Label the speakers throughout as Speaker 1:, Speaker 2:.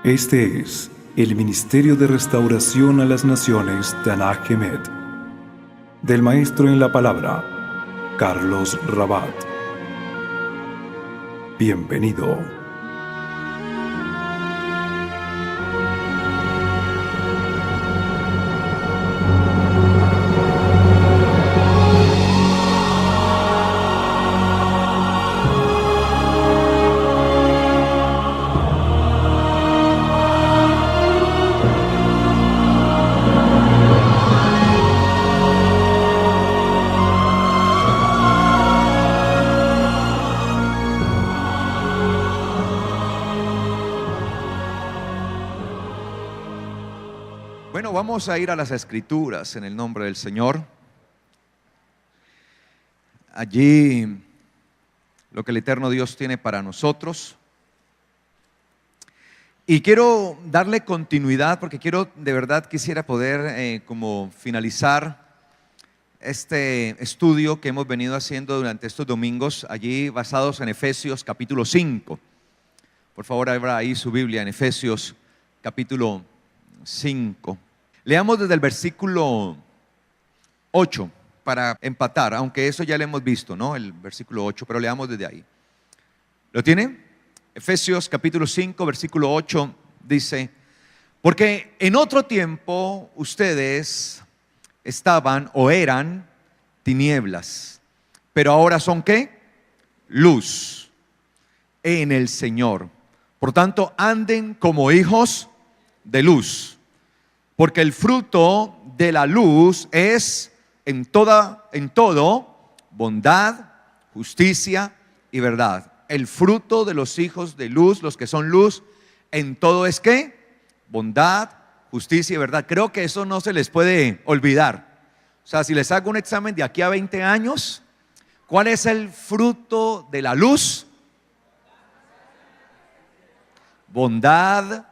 Speaker 1: Este es el Ministerio de Restauración a las Naciones Tanaj Emet, del Maestro en la Palabra, Carlos Rabat. Bienvenido.
Speaker 2: Bueno, vamos a ir a las Escrituras en el nombre del Señor. Allí lo que el eterno Dios tiene para nosotros. Y quiero darle continuidad porque quisiera poder como finalizar este estudio que hemos venido haciendo durante estos domingos, allí basados en Efesios capítulo 5. Por favor, abra ahí su Biblia en Efesios capítulo 5. Leamos desde el versículo 8 para empatar, aunque eso ya lo hemos visto, ¿no? El versículo 8, pero leamos desde ahí. ¿Lo tiene? Efesios capítulo 5, versículo 8 dice: porque en otro tiempo ustedes estaban o eran tinieblas, pero ahora son ¿qué? Luz en el Señor. Por tanto, anden como hijos de luz, porque el fruto de la luz es en todo bondad, justicia y verdad. El fruto de los hijos de luz, los que son luz, en todo es ¿qué? Bondad, justicia y verdad. Creo que eso no se les puede olvidar. O sea, si les hago un examen de aquí a 20 años, ¿cuál es el fruto de la luz? Bondad,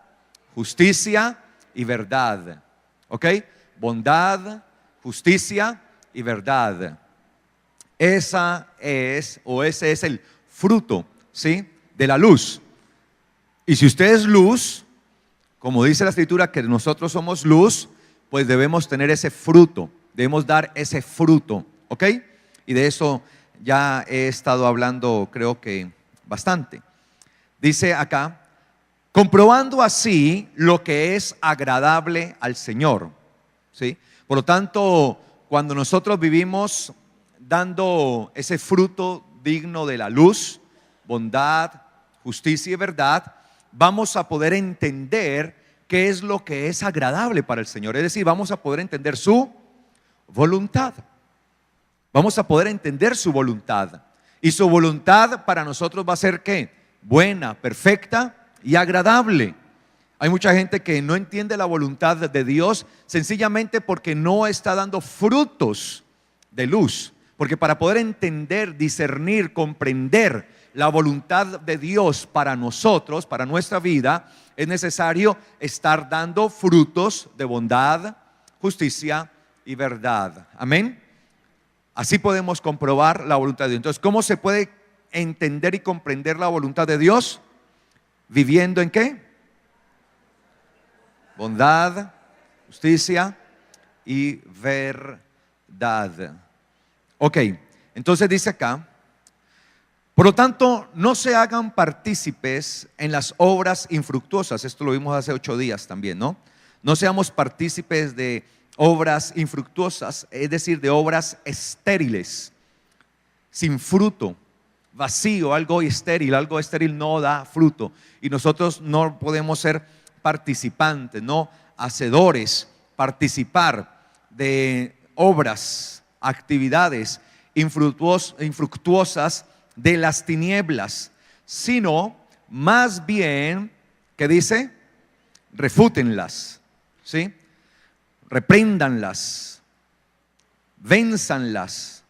Speaker 2: justicia y verdad. ¿Ok? Bondad, justicia y verdad. Ese es el fruto, ¿sí? De la luz. Y si usted es luz, como dice la Escritura que nosotros somos luz, pues debemos tener ese fruto, debemos dar ese fruto, ¿ok? Y de eso ya he estado hablando, creo que bastante. Dice acá: comprobando así lo que es agradable al Señor, ¿sí? Por lo tanto, cuando nosotros vivimos dando ese fruto digno de la luz, bondad, justicia y verdad, vamos a poder entender qué es lo que es agradable para el Señor. Es decir, vamos a poder entender su voluntad. Vamos a poder entender su voluntad. Y su voluntad para nosotros va a ser ¿qué? Buena, perfecta y agradable. Hay mucha gente que no entiende la voluntad de Dios sencillamente porque no está dando frutos de luz. Porque para poder entender, discernir, comprender la voluntad de Dios para nosotros, para nuestra vida, es necesario estar dando frutos de bondad, justicia y verdad. Amén. Así podemos comprobar la voluntad de Dios. Entonces, ¿cómo se puede entender y comprender la voluntad de Dios? ¿Viviendo en qué? Bondad, justicia y verdad. Ok, entonces dice acá: por lo tanto, no se hagan partícipes en las obras infructuosas. Esto lo vimos hace 8 días también, ¿no? No seamos partícipes de obras infructuosas, es decir, de obras estériles, sin fruto, vacío, algo estéril no da fruto. Y nosotros no podemos ser participantes, no hacedores, participar de obras, actividades infructuosas de las tinieblas, sino más bien, ¿qué dice? Refútenlas, ¿sí? Repréndanlas, vénzanlas,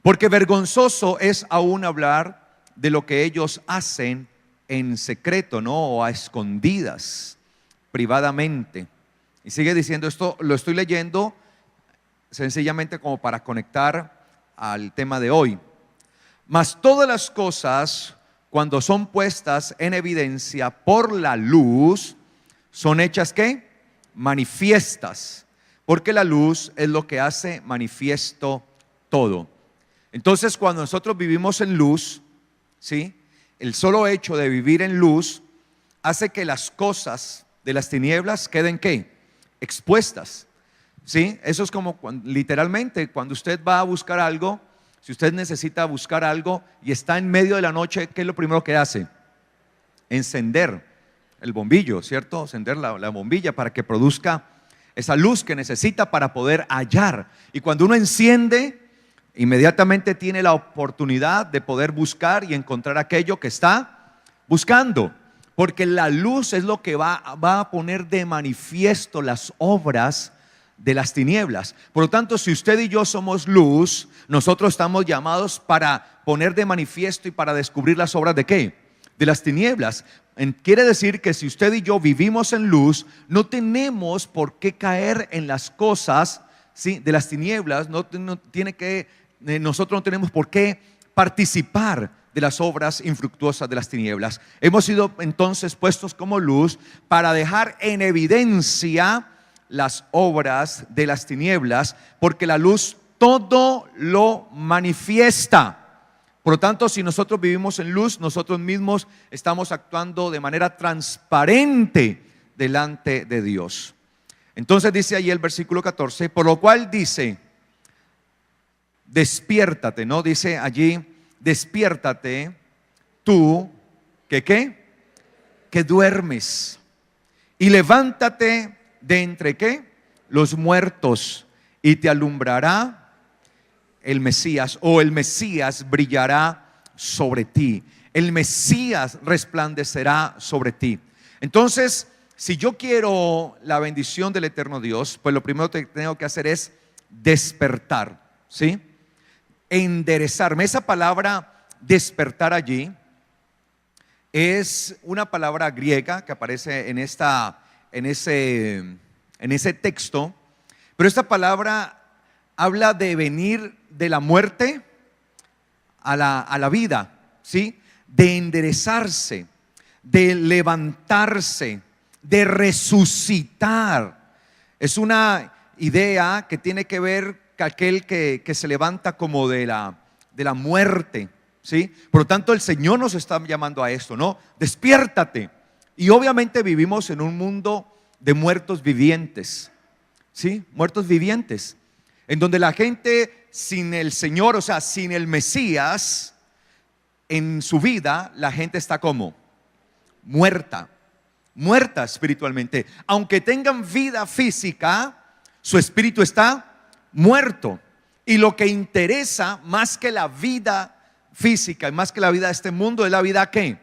Speaker 2: porque vergonzoso es aún hablar de lo que ellos hacen en secreto, ¿no? O a escondidas, privadamente. Y sigue diciendo esto, lo estoy leyendo sencillamente como para conectar al tema de hoy. Mas todas las cosas, cuando son puestas en evidencia por la luz, son hechas ¿qué? Manifiestas, porque la luz es lo que hace manifiesto todo. Entonces, cuando nosotros vivimos en luz, ¿sí? El solo hecho de vivir en luz hace que las cosas de las tinieblas queden ¿qué? Expuestas, ¿sí? Eso es como literalmente cuando usted va a buscar algo. Si usted necesita buscar algo y está en medio de la noche, ¿qué es lo primero que hace? Encender el bombillo, ¿cierto? Encender la bombilla para que produzca esa luz que necesita para poder hallar. Y cuando uno enciende, inmediatamente tiene la oportunidad de poder buscar y encontrar aquello que está buscando. Porque la luz es lo que va a poner de manifiesto las obras de las tinieblas. Por lo tanto, si usted y yo somos luz, nosotros estamos llamados para poner de manifiesto y para descubrir las obras ¿de qué? De las tinieblas. Quiere decir que si usted y yo vivimos en luz, no tenemos por qué caer en las cosas, ¿sí? De las tinieblas. Nosotros no tenemos por qué participar de las obras infructuosas de las tinieblas. Hemos sido entonces puestos como luz para dejar en evidencia las obras de las tinieblas, porque la luz todo lo manifiesta. Por lo tanto, si nosotros vivimos en luz, nosotros mismos estamos actuando de manera transparente delante de Dios. Entonces dice allí el versículo 14, por lo cual dice, despiértate, ¿no? Dice allí, despiértate tú, ¿que qué? Que duermes, y levántate de entre ¿qué? Los muertos, y te alumbrará el Mesías, o el Mesías brillará sobre ti. El Mesías resplandecerá sobre ti. Entonces, si yo quiero la bendición del eterno Dios, pues lo primero que tengo que hacer es despertar, ¿sí? Enderezarme. Esa palabra despertar allí es una palabra griega que aparece en ese texto, pero esta palabra habla de venir de la muerte a la vida, ¿sí? De enderezarse, de levantarse, de resucitar. Es una idea que tiene que ver con aquel que se levanta como de la muerte, ¿sí? Por lo tanto, el Señor nos está llamando a esto, ¿no? Despiértate. Y obviamente vivimos en un mundo de muertos vivientes, ¿sí? Muertos vivientes, en donde la gente sin el Señor, o sea, sin el Mesías en su vida, la gente está como muerta espiritualmente. Aunque tengan vida física, su espíritu está muerto. Y lo que interesa más que la vida física y más que la vida de este mundo es la vida ¿qué?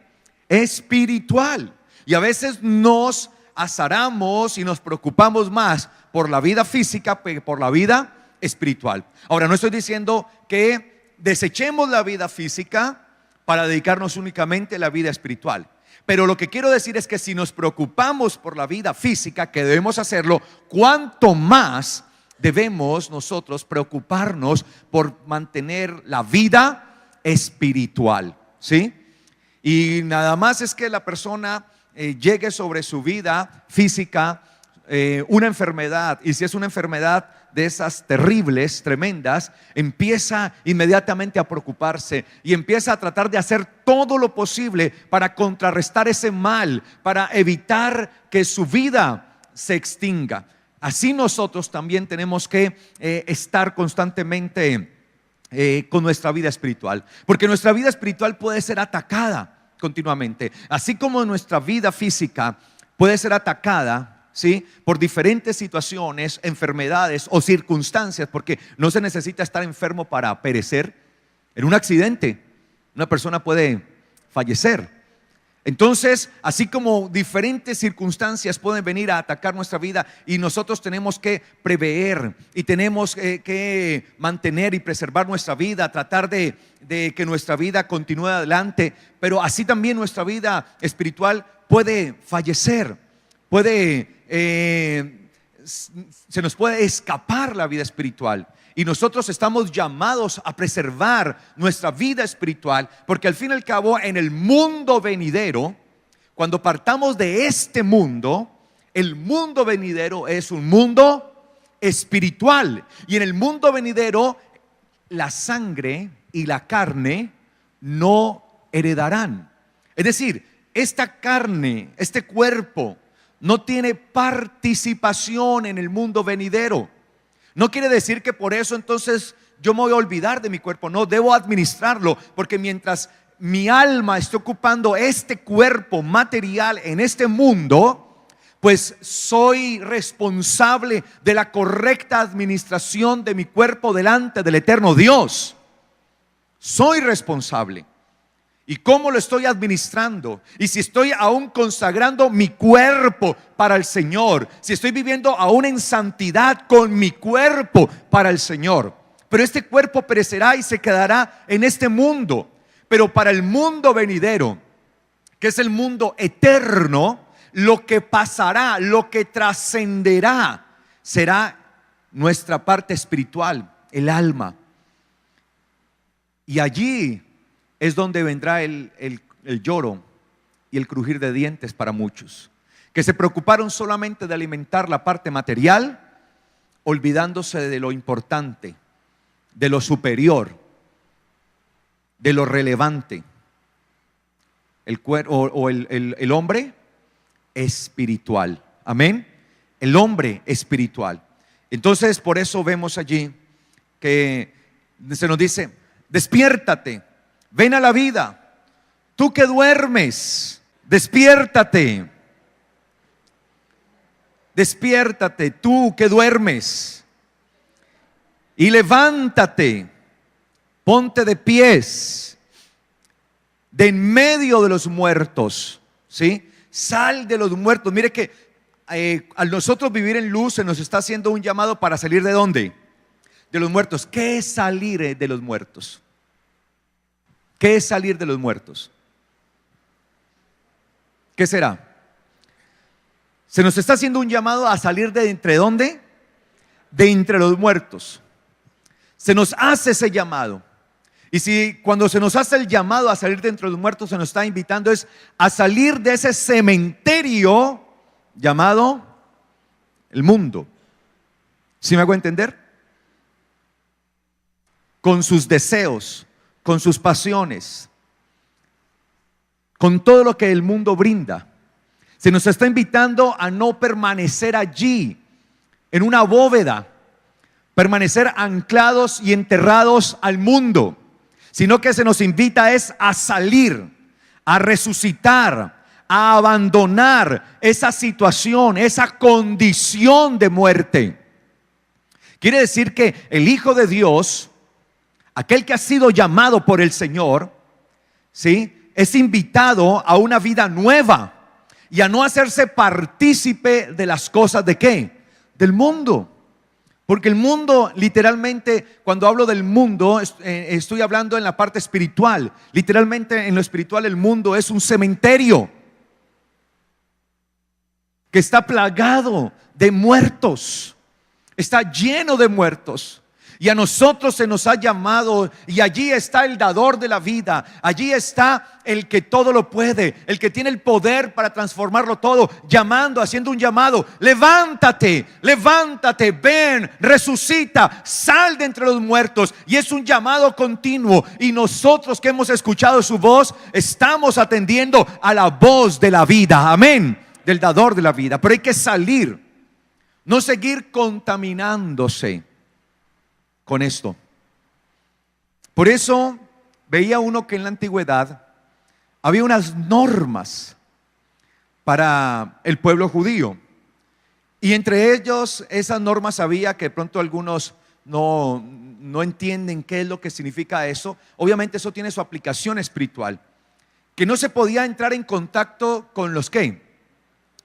Speaker 2: Espiritual. Y a veces nos azaramos y nos preocupamos más por la vida física que por la vida espiritual. Ahora, no estoy diciendo que desechemos la vida física para dedicarnos únicamente a la vida espiritual, pero lo que quiero decir es que si nos preocupamos por la vida física, que debemos hacerlo, cuánto más debemos nosotros preocuparnos por mantener la vida espiritual, ¿sí? Y nada más es que la persona llegue sobre su vida física una enfermedad, y si es una enfermedad de esas terribles, tremendas, empieza inmediatamente a preocuparse y empieza a tratar de hacer todo lo posible para contrarrestar ese mal, para evitar que su vida se extinga. Así nosotros también tenemos que estar constantemente con nuestra vida espiritual, porque nuestra vida espiritual puede ser atacada continuamente, así como nuestra vida física puede ser atacada, ¿sí? Por diferentes situaciones, enfermedades o circunstancias, porque no se necesita estar enfermo para perecer. En un accidente una persona puede fallecer. Entonces, así como diferentes circunstancias pueden venir a atacar nuestra vida, y nosotros tenemos que prever y tenemos que mantener y preservar nuestra vida, tratar de que nuestra vida continúe adelante, pero así también nuestra vida espiritual puede fallecer, puede se nos puede escapar la vida espiritual. Y nosotros estamos llamados a preservar nuestra vida espiritual, porque al fin y al cabo en el mundo venidero, cuando partamos de este mundo, el mundo venidero es un mundo espiritual. Y en el mundo venidero la sangre y la carne no heredarán. Es decir, esta carne, este cuerpo, no tiene participación en el mundo venidero. No quiere decir que por eso entonces yo me voy a olvidar de mi cuerpo. No, debo administrarlo, porque mientras mi alma esté ocupando este cuerpo material en este mundo, pues soy responsable de la correcta administración de mi cuerpo delante del eterno Dios. Soy responsable. ¿Y cómo lo estoy administrando? Y si estoy aún consagrando mi cuerpo para el Señor, si estoy viviendo aún en santidad con mi cuerpo para el Señor. Pero este cuerpo perecerá y se quedará en este mundo. Pero para el mundo venidero, que es el mundo eterno, lo que pasará, lo que trascenderá, será nuestra parte espiritual, el alma. Y allí es donde vendrá el lloro y el crujir de dientes para muchos, que se preocuparon solamente de alimentar la parte material, olvidándose de lo importante, de lo superior, de lo relevante. El hombre espiritual. Amén. El hombre espiritual. Entonces, por eso vemos allí que se nos dice: despiértate, ven a la vida, tú que duermes, despiértate. Despiértate, tú que duermes, y levántate, ponte de pies, de en medio de los muertos, ¿sí? Sal de los muertos. Mire que al nosotros vivir en luz se nos está haciendo un llamado para salir ¿de dónde? De los muertos. ¿Qué es salir de los muertos? ¿Qué es salir de los muertos? ¿Qué será? Se nos está haciendo un llamado a salir de entre ¿dónde? De entre los muertos. Se nos hace ese llamado. Y si cuando se nos hace el llamado a salir de entre los muertos, se nos está invitando es a salir de ese cementerio llamado el mundo. ¿Sí me hago entender? Con sus deseos, con sus pasiones, con todo lo que el mundo brinda. Se nos está invitando a no permanecer allí, en una bóveda, permanecer anclados y enterrados al mundo, sino que se nos invita es a salir, a resucitar, a abandonar esa situación, esa condición de muerte. Quiere decir que el Hijo de Dios, aquel que ha sido llamado por el Señor, ¿sí?, es invitado a una vida nueva y a no hacerse partícipe de las cosas ¿de qué? Del mundo. Porque el mundo, literalmente, cuando hablo del mundo, estoy hablando en la parte espiritual. Literalmente en lo espiritual el mundo es un cementerio que está plagado de muertos, está lleno de muertos. Y a nosotros se nos ha llamado, y allí está el dador de la vida, allí está el que todo lo puede, el que tiene el poder para transformarlo todo, llamando, haciendo un llamado: levántate, levántate, ven, resucita, sal de entre los muertos. Y es un llamado continuo, y nosotros que hemos escuchado su voz, estamos atendiendo a la voz de la vida, amén, del dador de la vida. Pero hay que salir, no seguir contaminándose con esto. Por eso veía uno que en la antigüedad había unas normas para el pueblo judío, y entre ellos esas normas había que de pronto algunos no entienden qué es lo que significa eso. Obviamente eso tiene su aplicación espiritual, que no se podía entrar en contacto con los ¿qué?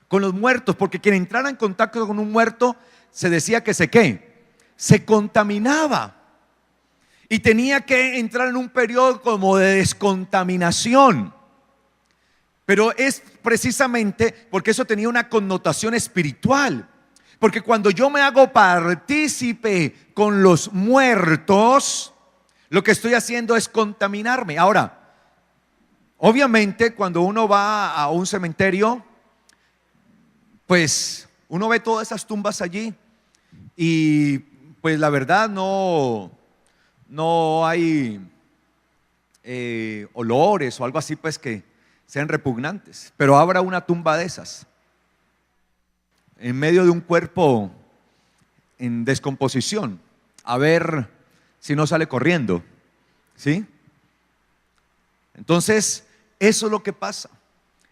Speaker 2: Con los muertos, porque quien entrara en contacto con un muerto se decía que se contaminaba y tenía que entrar en un periodo como de descontaminación. Pero es precisamente porque eso tenía una connotación espiritual. Porque cuando yo me hago partícipe con los muertos, lo que estoy haciendo es contaminarme. Ahora, obviamente cuando uno va a un cementerio, pues uno ve todas esas tumbas allí y pues la verdad no hay olores o algo así pues que sean repugnantes. Pero abra una tumba de esas en medio de un cuerpo en descomposición, a ver si no sale corriendo, ¿sí? Entonces, eso es lo que pasa,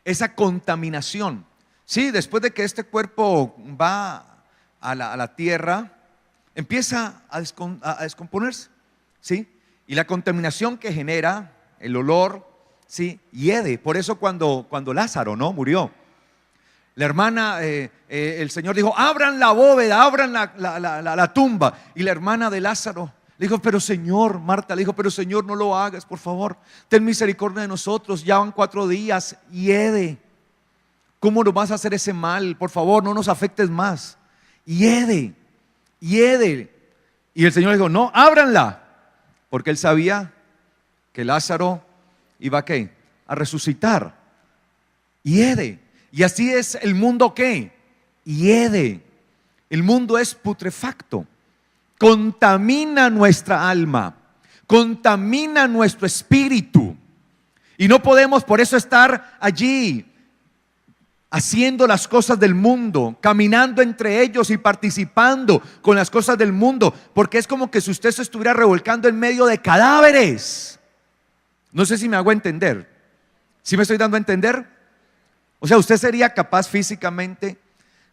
Speaker 2: esa contaminación. Sí, después de que este cuerpo va a la tierra, empieza a descomponerse, ¿sí? Y la contaminación que genera, el olor, ¿sí? Hiede. Por eso cuando Lázaro, ¿no?, murió, la hermana, el Señor dijo: abran la bóveda, abran la tumba. Y la hermana de Lázaro le dijo: pero Señor, Marta le dijo: pero Señor, no lo hagas, por favor, ten misericordia de nosotros, ya van 4 días, hiede. ¿Cómo nos vas a hacer ese mal? Por favor, no nos afectes más. Hiede. Y el Señor le dijo: no, ábranla, porque él sabía que Lázaro iba a resucitar. Hiede. Y así es el mundo, ¿qué? Hiede. El mundo es putrefacto, contamina nuestra alma, contamina nuestro espíritu, y no podemos por eso estar allí haciendo las cosas del mundo, caminando entre ellos y participando con las cosas del mundo, porque es como que si usted se estuviera revolcando en medio de cadáveres. No sé si me hago entender. ¿Sí me estoy dando a entender? O sea, usted sería capaz físicamente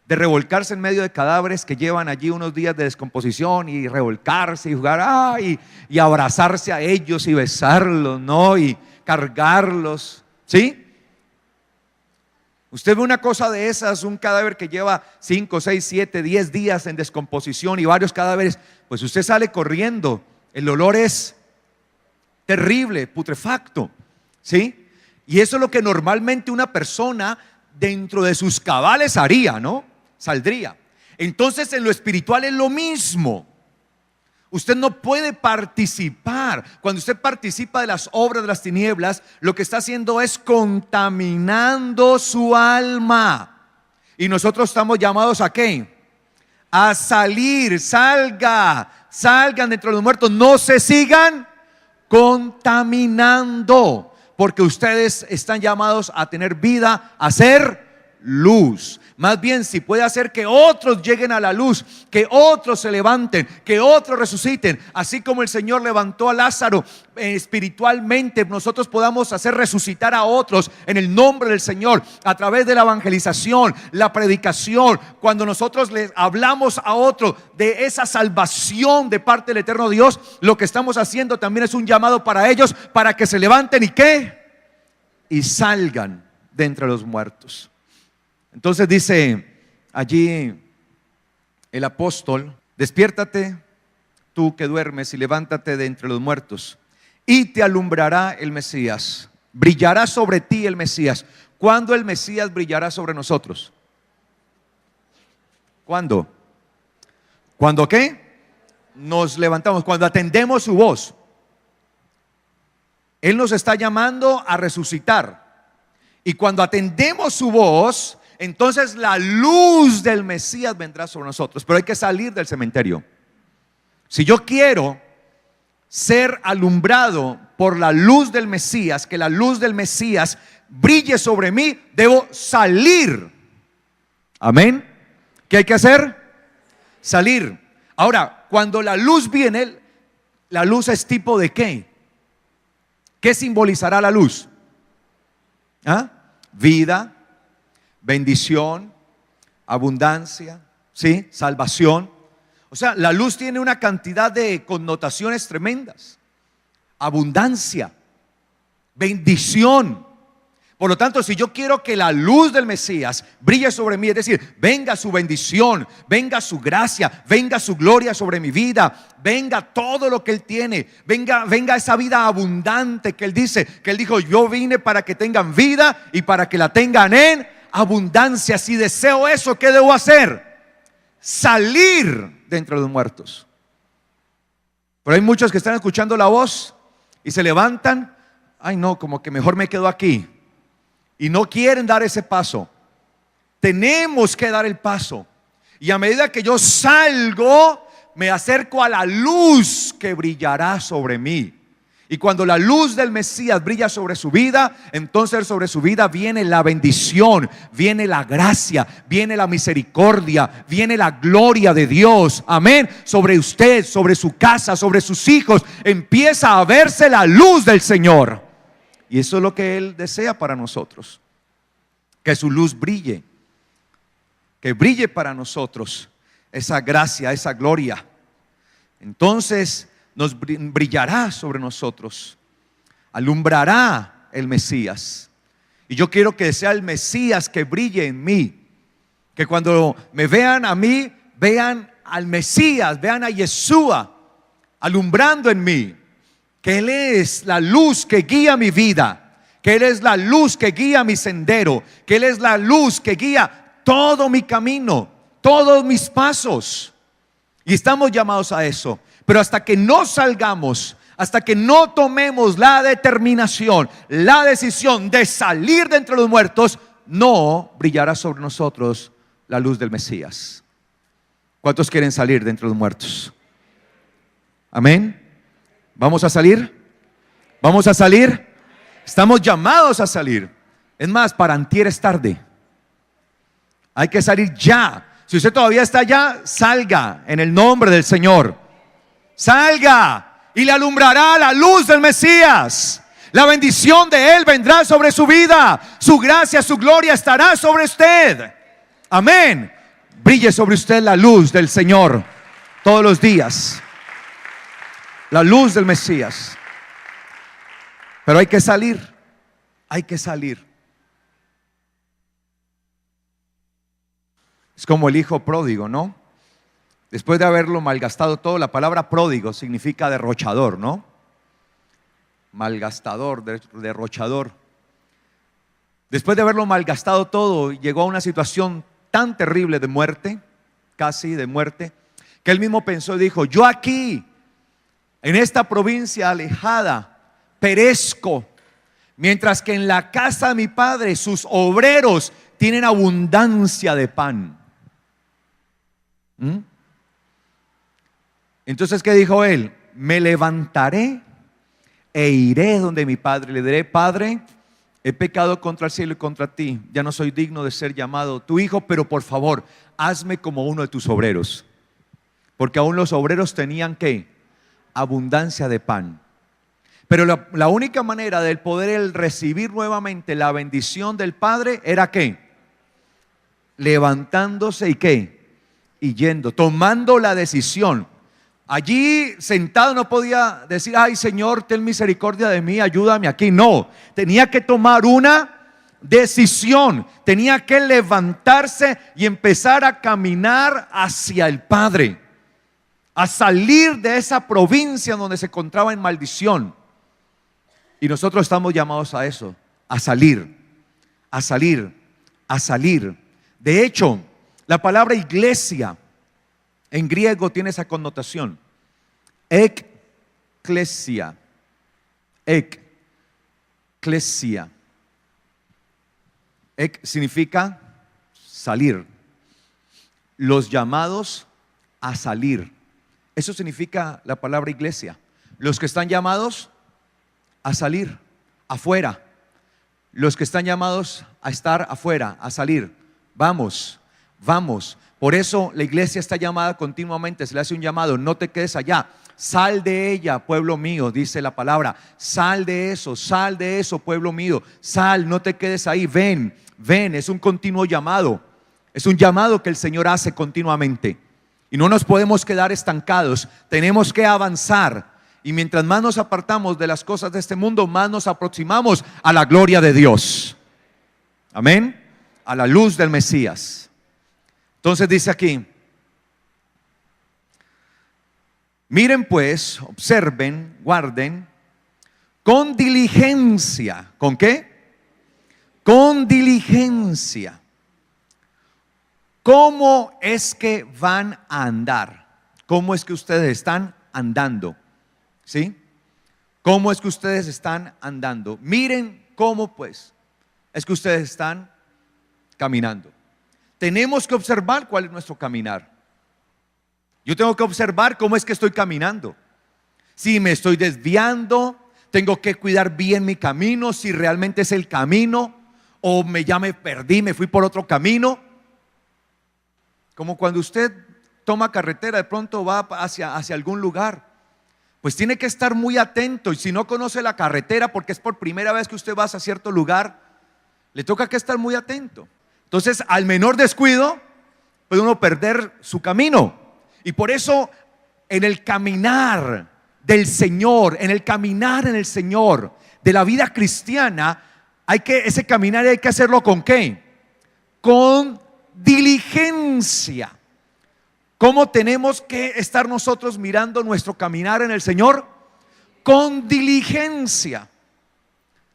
Speaker 2: de revolcarse en medio de cadáveres que llevan allí unos días de descomposición, y revolcarse y jugar, y abrazarse a ellos y besarlos, ¿no? Y cargarlos, ¿sí? Usted ve una cosa de esas, un cadáver que lleva 5, 6, 7, 10 días en descomposición y varios cadáveres, pues usted sale corriendo. El olor es terrible, putrefacto, ¿sí? Y eso es lo que normalmente una persona dentro de sus cabales haría, ¿no? Saldría. Entonces en lo espiritual es lo mismo. Usted no puede participar. Cuando usted participa de las obras de las tinieblas, lo que está haciendo es contaminando su alma. Y nosotros estamos llamados ¿a qué? A salir. Salgan dentro de los muertos. No se sigan contaminando, porque ustedes están llamados a tener vida, a ser luz. Más bien, si puede hacer que otros lleguen a la luz, que otros se levanten, que otros resuciten, así como el Señor levantó a Lázaro espiritualmente, nosotros podamos hacer resucitar a otros en el nombre del Señor, a través de la evangelización, la predicación. Cuando nosotros les hablamos a otro de esa salvación de parte del eterno Dios, lo que estamos haciendo también es un llamado para ellos, para que se levanten y ¿qué? Y salgan de entre los muertos. Entonces dice allí el apóstol: despiértate tú que duermes y levántate de entre los muertos, y te alumbrará el Mesías, brillará sobre ti el Mesías. ¿Cuándo el Mesías brillará sobre nosotros? ¿Cuándo? ¿Cuándo qué? Nos levantamos, cuando atendemos su voz. Él nos está llamando a resucitar, y cuando atendemos su voz, entonces la luz del Mesías vendrá sobre nosotros. Pero hay que salir del cementerio. Si yo quiero ser alumbrado por la luz del Mesías, que la luz del Mesías brille sobre mí, debo salir. Amén. ¿Qué hay que hacer? Salir. Ahora, cuando la luz viene, la luz es tipo de ¿qué? ¿Qué simbolizará la luz? Vida, bendición, abundancia, ¿sí? Salvación. O sea, la luz tiene una cantidad de connotaciones tremendas. Abundancia, bendición. Por lo tanto, si yo quiero que la luz del Mesías brille sobre mí, es decir, venga su bendición, venga su gracia, venga su gloria sobre mi vida, venga todo lo que Él tiene, venga esa vida abundante que Él dice, que Él dijo: yo vine para que tengan vida y para que la tengan en abundancia. Si deseo eso, ¿qué debo hacer? salir de entre los muertos. Pero hay muchos que están escuchando la voz y se levantan, ay no, como que mejor me quedo aquí, y no quieren dar ese paso. Tenemos que dar el paso, y a medida que yo salgo, me acerco a la luz que brillará sobre mí. Y cuando la luz del Mesías brilla sobre su vida, entonces sobre su vida viene la bendición, viene la gracia, viene la misericordia, viene la gloria de Dios. Amén. Sobre usted, sobre su casa, sobre sus hijos, empieza a verse la luz del Señor. Y eso es lo que Él desea para nosotros. Que su luz brille. Que brille para nosotros esa gracia, esa gloria. Entonces nos brillará sobre nosotros, alumbrará el Mesías. Y yo quiero que sea el Mesías que brille en mí, que cuando me vean a mí, vean al Mesías, vean a Yeshua alumbrando en mí, que Él es la luz que guía mi vida, que Él es la luz que guía mi sendero, que Él es la luz que guía todo mi camino, todos mis pasos. Y estamos llamados a eso. Pero hasta que no salgamos, hasta que no tomemos la determinación, la decisión de salir de entre los muertos, no brillará sobre nosotros la luz del Mesías. ¿Cuántos quieren salir de entre los muertos? Amén. ¿Vamos a salir? ¿Vamos a salir? Estamos llamados a salir. Es más, para antier es tarde. Hay que salir ya. Si usted todavía está allá, salga en el nombre del Señor. Salga y le alumbrará la luz del Mesías. La bendición de Él vendrá sobre su vida. Su gracia, su gloria estará sobre usted. Amén. Brille sobre usted la luz del Señor todos los días. La luz del Mesías. Pero hay que salir. Hay que salir. Es como el hijo pródigo, ¿no? Después de haberlo malgastado todo, la palabra pródigo significa derrochador, ¿no? Malgastador, derrochador. Después de haberlo malgastado todo, llegó a una situación tan terrible de muerte, casi de muerte, que él mismo pensó y dijo: yo aquí, en esta provincia alejada, perezco, mientras que en la casa de mi padre sus obreros tienen abundancia de pan. Entonces, ¿qué dijo él? Me levantaré e iré donde mi padre. Le diré: Padre, he pecado contra el cielo y contra ti. Ya no soy digno de ser llamado tu hijo, pero por favor, hazme como uno de tus obreros. Porque aún los obreros tenían ¿qué? Abundancia de pan. Pero la única manera de poder recibir nuevamente la bendición del Padre era ¿qué? Levantándose y ¿qué? Y yendo, tomando la decisión. Allí sentado no podía decir: ay Señor, ten misericordia de mí, ayúdame aquí. No, tenía que tomar una decisión. Tenía que levantarse y empezar a caminar hacia el Padre, a salir de esa provincia donde se encontraba en maldición. Y nosotros estamos llamados a eso, a salir, a salir, a salir. De hecho, la palabra iglesia en griego tiene esa connotación. Ekklesia. Ekklesia. Ek significa salir. Los llamados a salir. Eso significa la palabra iglesia. Los que están llamados a salir afuera. Los que están llamados a estar afuera, a salir. Vamos, vamos. Por eso la iglesia está llamada continuamente, se le hace un llamado: no te quedes allá, sal de ella, pueblo mío, dice la palabra. Sal de eso, pueblo mío. Sal, no te quedes ahí, ven, ven. Es un continuo llamado. Es un llamado que el Señor hace continuamente. Y no nos podemos quedar estancados, tenemos que avanzar. Y mientras más nos apartamos de las cosas de este mundo, más nos aproximamos a la gloria de Dios. Amén. A la luz del Mesías. Entonces dice aquí: miren pues, observen, guarden con diligencia. ¿Con qué? Con diligencia. ¿Cómo es que van a andar? ¿Cómo es que ustedes están andando? ¿Sí? ¿Cómo es que ustedes están andando? Miren cómo pues es que ustedes están caminando. Tenemos que observar cuál es nuestro caminar. Yo tengo que observar cómo es que estoy caminando. Si me estoy desviando, tengo que cuidar bien mi camino, si realmente es el camino, o ya me perdí, me fui por otro camino. Como cuando usted toma carretera, de pronto va hacia algún lugar, pues tiene que estar muy atento. Y si no conoce la carretera, porque es por primera vez que usted va hacia cierto lugar, le toca que estar muy atento. Entonces, al menor descuido, puede uno perder su camino. Y por eso, en el caminar del Señor, en el caminar en el Señor, de la vida cristiana, ese caminar hay que hacerlo ¿con qué? Con diligencia. ¿Cómo tenemos que estar nosotros mirando nuestro caminar en el Señor? Con diligencia.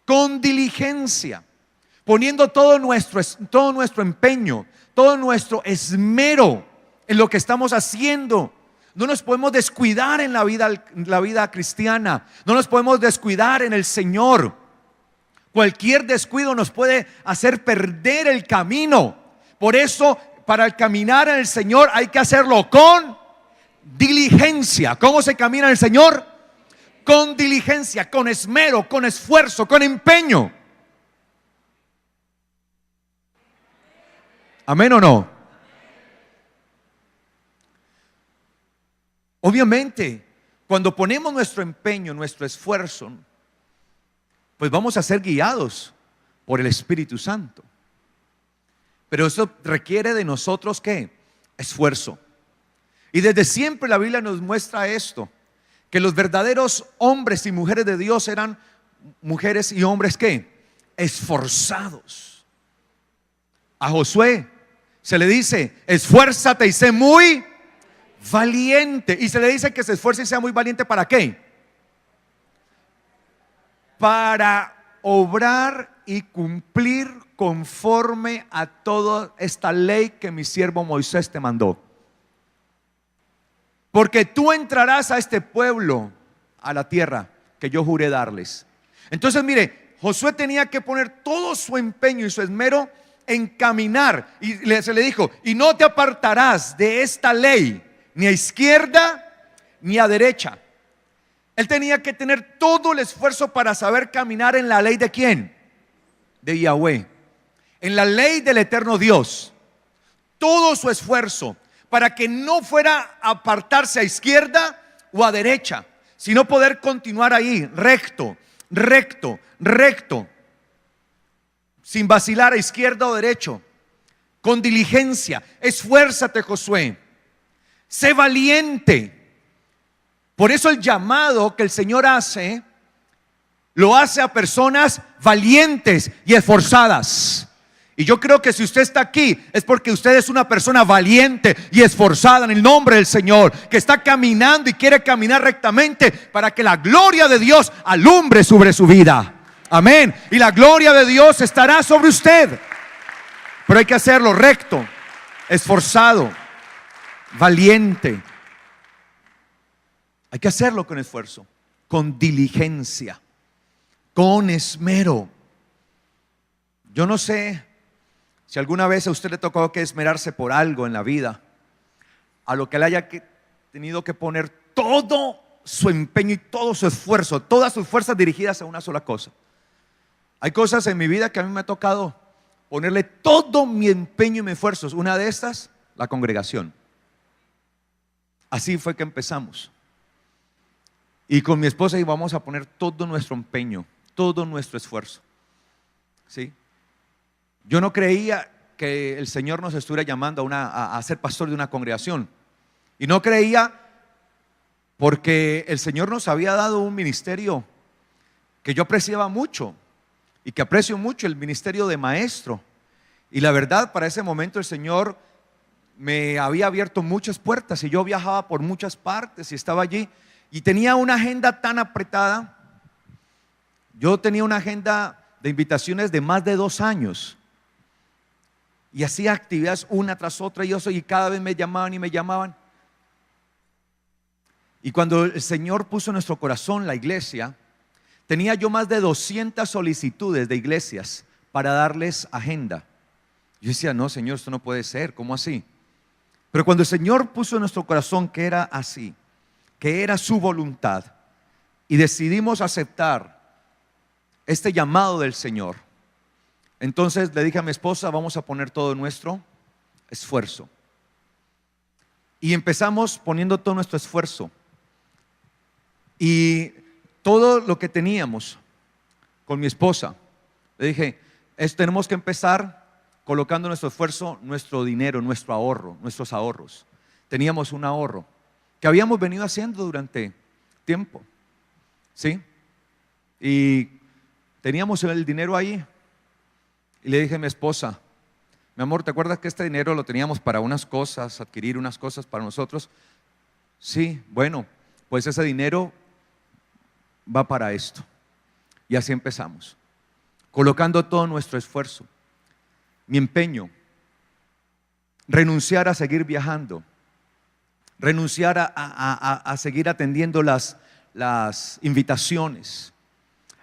Speaker 2: Con diligencia. Poniendo todo nuestro empeño, todo nuestro esmero en lo que estamos haciendo. No nos podemos descuidar en la vida cristiana. No nos podemos descuidar en el Señor. Cualquier descuido nos puede hacer perder el camino. Por eso, para el caminar en el Señor hay que hacerlo con diligencia. ¿Cómo se camina en el Señor? Con diligencia, con esmero, con esfuerzo, con empeño. ¿Amén o no? Obviamente, cuando ponemos nuestro empeño, nuestro esfuerzo, pues vamos a ser guiados por el Espíritu Santo. Pero eso requiere de nosotros ¿qué? Esfuerzo. Y desde siempre la Biblia nos muestra esto, que los verdaderos hombres y mujeres de Dios eran mujeres y hombres ¿qué? Esforzados. A Josué se le dice: esfuérzate y sé muy valiente. Y se le dice que se esfuerce y sea muy valiente. ¿Para qué? Para obrar y cumplir conforme a toda esta ley que mi siervo Moisés te mandó. Porque tú entrarás a este pueblo, a la tierra que yo juré darles. Entonces mire, Josué tenía que poner todo su empeño y su esmero en caminar. Y se le dijo: y no te apartarás de esta ley, ni a izquierda ni a derecha. Él tenía que tener todo el esfuerzo para saber caminar en la ley de ¿quién? De Yahweh, en la ley del eterno Dios. Todo su esfuerzo para que no fuera a apartarse a izquierda o a derecha, sino poder continuar ahí recto, recto, recto, sin vacilar a izquierda o derecho, con diligencia. Esfuérzate, Josué, sé valiente. Por eso el llamado que el Señor hace, lo hace a personas valientes y esforzadas. Y yo creo que si usted está aquí es porque usted es una persona valiente y esforzada en el nombre del Señor, que está caminando y quiere caminar rectamente para que la gloria de Dios alumbre sobre su vida. Amén. Y la gloria de Dios estará sobre usted. Pero hay que hacerlo recto, esforzado, valiente. Hay que hacerlo con esfuerzo, con diligencia, con esmero. Yo no sé si alguna vez a usted le tocó que esmerarse por algo en la vida, a lo que le haya tenido que poner todo su empeño y todo su esfuerzo, todas sus fuerzas dirigidas a una sola cosa. Hay cosas en mi vida que a mí me ha tocado ponerle todo mi empeño y mi esfuerzo. Una de estas, la congregación. Así fue que empezamos. Y con mi esposa íbamos a poner todo nuestro empeño, todo nuestro esfuerzo. ¿Sí? Yo no creía que el Señor nos estuviera llamando a ser pastor de una congregación. Y no creía porque el Señor nos había dado un ministerio que yo apreciaba mucho y que aprecio mucho, el ministerio de maestro. Y la verdad, para ese momento el Señor me había abierto muchas puertas y yo viajaba por muchas partes y estaba allí. Y tenía una agenda tan apretada. Yo tenía una agenda de invitaciones de más de 2 años. Y hacía actividades una tras otra y cada vez me llamaban y me llamaban. Y cuando el Señor puso en nuestro corazón la iglesia, tenía yo más de 200 solicitudes de iglesias para darles agenda. Yo decía, no, Señor, esto no puede ser, ¿cómo así? Pero cuando el Señor puso en nuestro corazón que era así, que era su voluntad, y decidimos aceptar este llamado del Señor, entonces le dije a mi esposa, vamos a poner todo nuestro esfuerzo. Y empezamos poniendo todo nuestro esfuerzo. Y todo lo que teníamos con mi esposa, le dije, tenemos que empezar colocando nuestro esfuerzo, nuestro dinero, nuestro ahorro, nuestros ahorros. Teníamos un ahorro que habíamos venido haciendo durante tiempo, ¿sí? Y teníamos el dinero ahí. Y le dije a mi esposa, mi amor, ¿te acuerdas que este dinero lo teníamos para unas cosas, adquirir unas cosas para nosotros? Sí, bueno, pues ese dinero va para esto. Y así empezamos, colocando todo nuestro esfuerzo, mi empeño, renunciar a seguir viajando, renunciar a seguir atendiendo las invitaciones,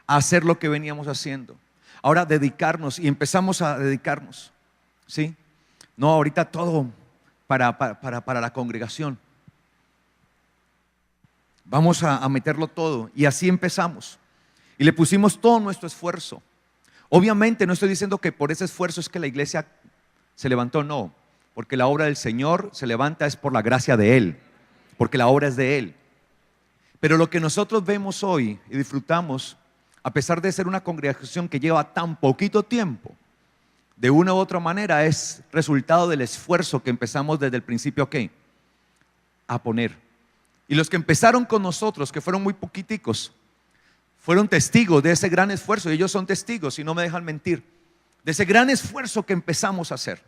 Speaker 2: a hacer lo que veníamos haciendo. Ahora dedicarnos, y empezamos a dedicarnos, ¿sí? No, ahorita todo para la congregación. Vamos a meterlo todo. Y así empezamos. Y le pusimos todo nuestro esfuerzo. Obviamente no estoy diciendo que por ese esfuerzo es que la iglesia se levantó, no. Porque la obra del Señor se levanta es por la gracia de Él. Porque la obra es de Él. Pero lo que nosotros vemos hoy y disfrutamos, a pesar de ser una congregación que lleva tan poquito tiempo, de una u otra manera es resultado del esfuerzo que empezamos desde el principio a poner. Y los que empezaron con nosotros, que fueron muy poquiticos, fueron testigos de ese gran esfuerzo. Y ellos son testigos y no me dejan mentir, de ese gran esfuerzo que empezamos a hacer.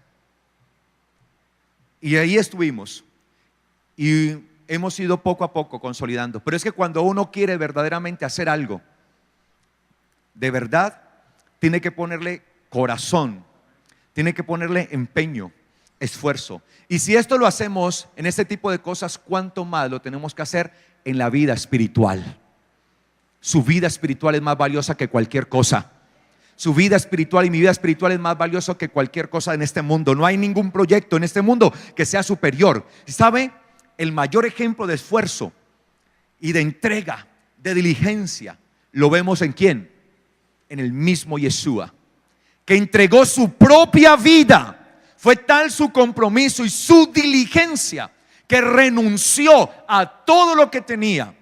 Speaker 2: Y ahí estuvimos. Y hemos ido poco a poco consolidando. Pero es que cuando uno quiere verdaderamente hacer algo, de verdad, tiene que ponerle corazón, tiene que ponerle empeño, esfuerzo. Y si esto lo hacemos en este tipo de cosas, ¿cuánto más lo tenemos que hacer en la vida espiritual? Su vida espiritual es más valiosa que cualquier cosa. Su vida espiritual y mi vida espiritual es más valioso que cualquier cosa en este mundo. No hay ningún proyecto en este mundo que sea superior. ¿Sabe? El mayor ejemplo de esfuerzo y de entrega, de diligencia, lo vemos ¿en quién? En el mismo Yeshua, que entregó su propia vida. Fue tal su compromiso y su diligencia que renunció a todo lo que tenía,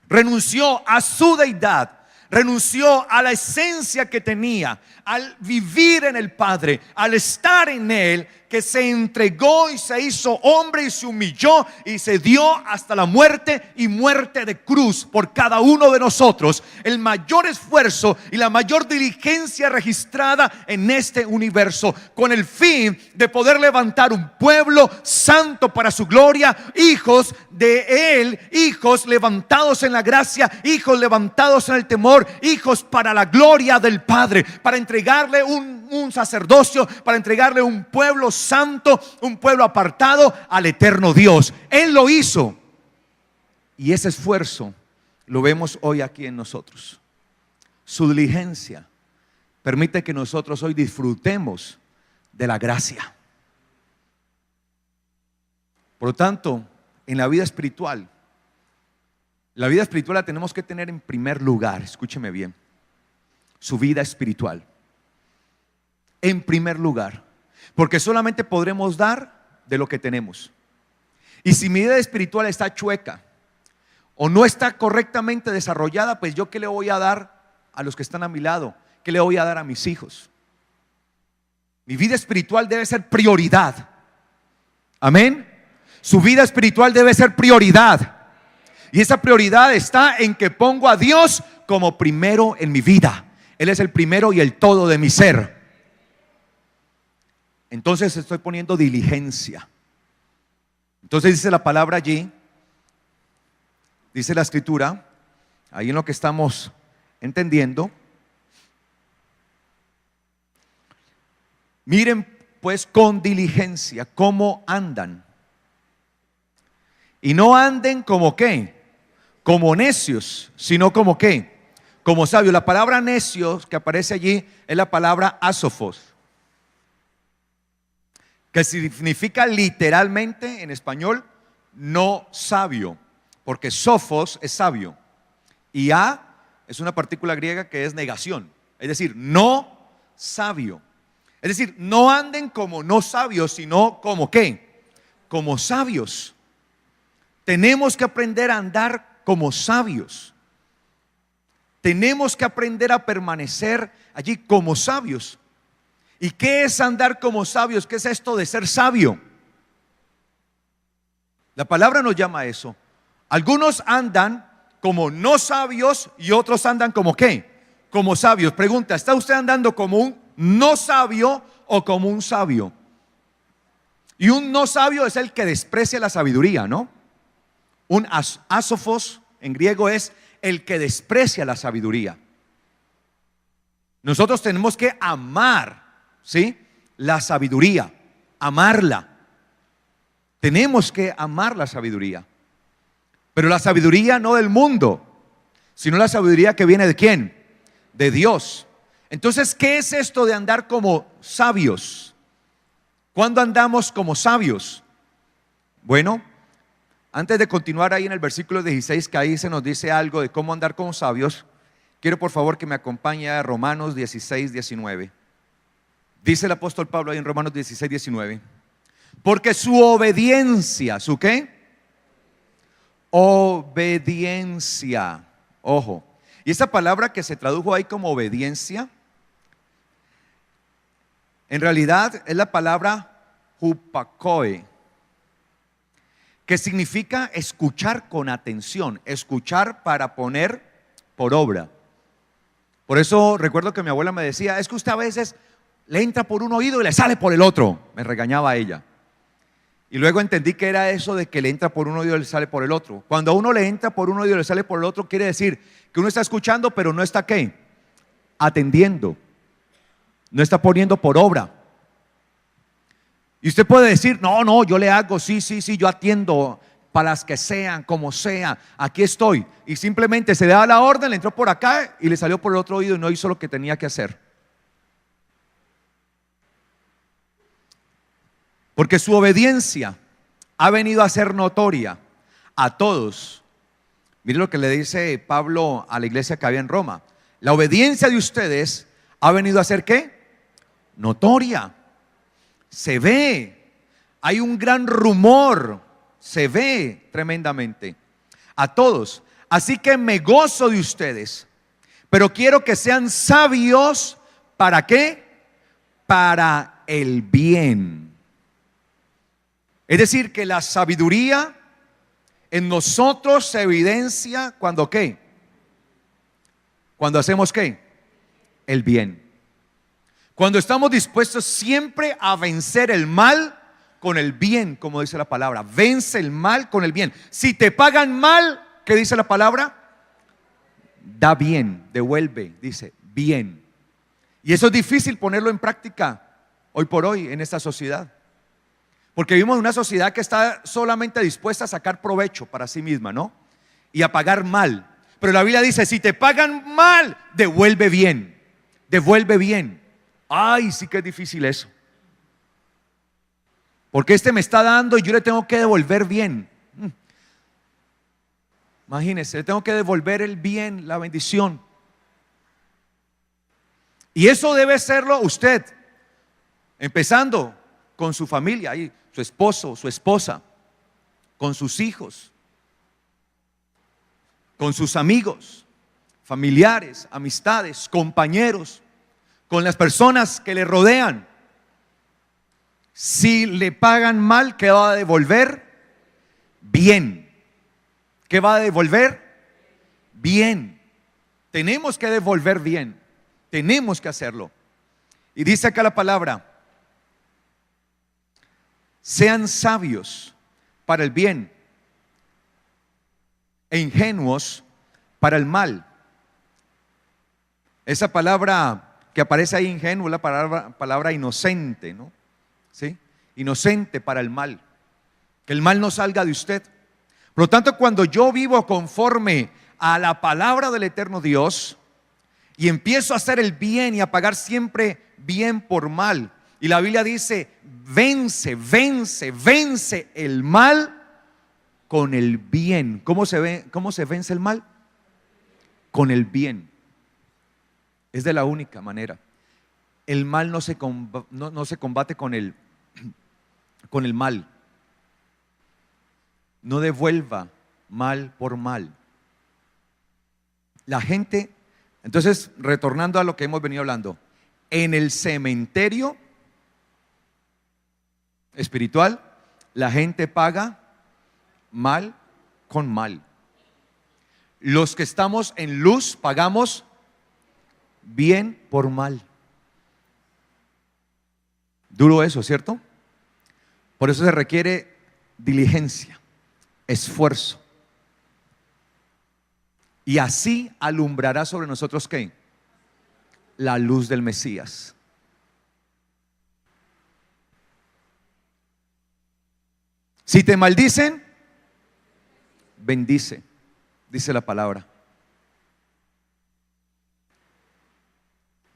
Speaker 2: renunció a su deidad, renunció a la esencia que tenía, al vivir en el Padre, al estar en Él, que se entregó y se hizo hombre y se humilló y se dio hasta la muerte y muerte de cruz por cada uno de nosotros. El mayor esfuerzo y la mayor diligencia registrada en este universo, con el fin de poder levantar un pueblo santo para su gloria, hijos de Él, hijos levantados en la gracia, hijos levantados en el temor, hijos para la gloria del Padre, para entregarle un sacerdocio, para entregarle un pueblo santo, un pueblo apartado al eterno Dios. Él lo hizo, y ese esfuerzo lo vemos hoy aquí en nosotros. Su diligencia permite que nosotros hoy disfrutemos de la gracia. Por lo tanto, en la vida espiritual la tenemos que tener en primer lugar. Escúcheme bien, su vida espiritual en primer lugar, porque solamente podremos dar de lo que tenemos. Y si mi vida espiritual está chueca o no está correctamente desarrollada, pues yo ¿qué le voy a dar a los que están a mi lado? ¿Qué le voy a dar a mis hijos? Mi vida espiritual debe ser prioridad. Amén. Su vida espiritual debe ser prioridad. Y esa prioridad está en que pongo a Dios como primero en mi vida. Él es el primero y el todo de mi ser. Entonces estoy poniendo diligencia. Entonces dice la palabra allí, dice la escritura, ahí en lo que estamos entendiendo. Miren pues con diligencia cómo andan. Y no anden como qué, como necios, sino como qué, como sabios. La palabra necios que aparece allí es la palabra asofos, que significa literalmente en español no sabio, porque sofos es sabio y a es una partícula griega que es negación, es decir, no sabio. Es decir, no anden como no sabios, sino como qué, como sabios. Tenemos que aprender a andar como sabios. Tenemos que aprender a permanecer allí como sabios. ¿Y qué es andar como sabios? ¿Qué es esto de ser sabio? La palabra nos llama a eso. Algunos andan como no sabios y otros andan como ¿qué? Como sabios. Pregunta, ¿está usted andando como un no sabio o como un sabio? Y un no sabio es el que desprecia la sabiduría, ¿no? Un asofos en griego es el que desprecia la sabiduría. Nosotros tenemos que amar, ¿sí?, la sabiduría, amarla. Tenemos que amar la sabiduría. Pero la sabiduría no del mundo, sino la sabiduría que viene ¿de quién? De Dios. Entonces, ¿qué es esto de andar como sabios? ¿Cuándo andamos como sabios? Bueno, antes de continuar ahí en el versículo 16, que ahí se nos dice algo de cómo andar como sabios, quiero por favor que me acompañe a Romanos 16, 19. Dice el apóstol Pablo ahí en Romanos 16, 19. Porque su obediencia, ¿su qué? Obediencia. Ojo. Y esa palabra que se tradujo ahí como obediencia, en realidad es la palabra hupakoe, que significa escuchar con atención, escuchar para poner por obra. Por eso recuerdo que mi abuela me decía, es que usted a veces le entra por un oído y le sale por el otro. Me regañaba ella. Y luego entendí que era eso de que le entra por un oído y le sale por el otro. Cuando a uno le entra por un oído y le sale por el otro, quiere decir que uno está escuchando, pero no está ¿qué? Atendiendo. No está poniendo por obra. Y usted puede decir, no, yo le hago, sí, yo atiendo para las que sean, como sea, aquí estoy. Y simplemente se le da la orden, le entró por acá y le salió por el otro oído y no hizo lo que tenía que hacer. Porque su obediencia ha venido a ser notoria a todos. Mire lo que le dice Pablo a la iglesia que había en Roma. La obediencia de ustedes ha venido a ser ¿qué? Notoria. Se ve. Hay un gran rumor. Se ve tremendamente. A todos. Así que me gozo de ustedes. Pero quiero que sean sabios. ¿Para qué? Para el bien. Es decir, que la sabiduría en nosotros se evidencia cuando ¿qué? Cuando hacemos ¿qué? El bien. Cuando estamos dispuestos siempre a vencer el mal con el bien, como dice la palabra. Vence el mal con el bien. Si te pagan mal, ¿qué dice la palabra? Da bien, devuelve, dice bien. Y eso es difícil ponerlo en práctica hoy por hoy en esta sociedad. Porque vivimos en una sociedad que está solamente dispuesta a sacar provecho para sí misma, ¿no? Y a pagar mal. Pero la Biblia dice, si te pagan mal, devuelve bien. Devuelve bien. Ay, sí que es difícil eso. Porque este me está dando y yo le tengo que devolver bien. Imagínense, le tengo que devolver el bien, la bendición. Y eso debe serlo usted. Empezando con su familia, ahí, su esposo, su esposa, con sus hijos, con sus amigos, familiares, amistades, compañeros, con las personas que le rodean. Si le pagan mal, ¿qué va a devolver? Bien. ¿Qué va a devolver? Bien. Tenemos que devolver bien. Tenemos que hacerlo. Y dice acá la palabra, sean sabios para el bien e ingenuos para el mal. Esa palabra que aparece ahí, ingenuo, es la palabra inocente, ¿no? ¿sí? Inocente para el mal. Que el mal no salga de usted. Por lo tanto, cuando yo vivo conforme a la palabra del eterno Dios y empiezo a hacer el bien y a pagar siempre bien por mal, y la Biblia dice, vence el mal con el bien. ¿Cómo se vence el mal? Con el bien. Es de la única manera. El mal no se combate con el mal. No devuelva mal por mal. La gente, entonces, retornando a lo que hemos venido hablando, en el cementerio espiritual, la gente paga mal con mal. Los que estamos en luz pagamos bien por mal. Duro eso, ¿cierto? Por eso se requiere diligencia, esfuerzo. Y así alumbrará sobre nosotros ¿qué? La luz del Mesías. Si te maldicen, bendice, dice la palabra.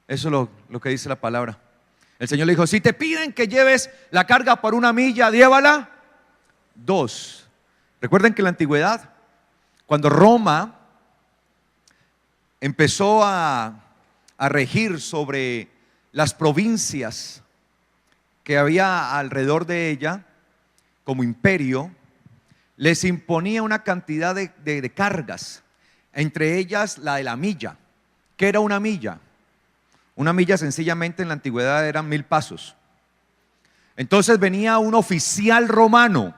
Speaker 2: Eso es lo que dice la palabra. El Señor le dijo, si te piden que lleves la carga por 1 milla, llévala 2. Recuerden que en la antigüedad, cuando Roma empezó a regir sobre las provincias que había alrededor de ella, como imperio, les imponía una cantidad de cargas, entre ellas la de la milla. ¿Qué era 1 milla? 1 milla sencillamente en la antigüedad eran 1000 pasos. Entonces venía un oficial romano.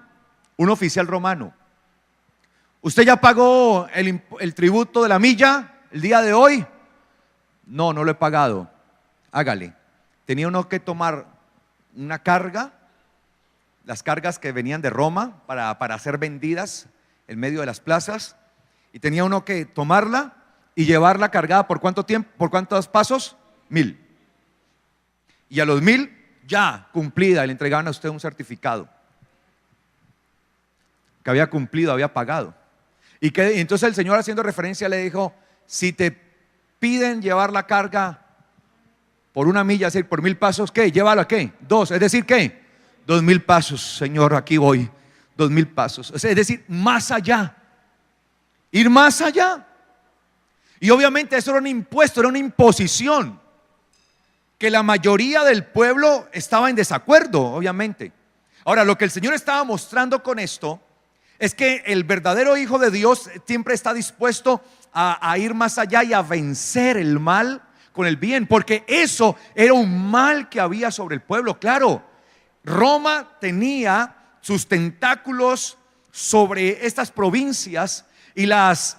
Speaker 2: ¿Usted ya pagó el tributo de la milla el día de hoy? No lo he pagado. Hágale. Tenía uno que tomar una carga, las cargas que venían de Roma para ser vendidas en medio de las plazas, y tenía uno que tomarla y llevarla cargada ¿por cuánto tiempo? ¿Por cuántos pasos? 1000. Y a los 1000 ya cumplida, le entregaban a usted un certificado que había cumplido, había pagado. Y entonces el Señor, haciendo referencia, le dijo, si te piden llevar la carga por 1 milla, es decir, por 1000 pasos, ¿qué? Llévalo a ¿qué? 2, es decir, ¿qué? 2000 pasos, Señor, aquí voy, 2000 pasos. Es decir, más allá, ir más allá. Y obviamente eso era un impuesto, era una imposición, que la mayoría del pueblo estaba en desacuerdo, obviamente. Ahora, lo que el Señor estaba mostrando con esto es que el verdadero Hijo de Dios siempre está dispuesto a ir más allá y a vencer el mal con el bien, porque eso era un mal que había sobre el pueblo. Claro, Roma tenía sus tentáculos sobre estas provincias y las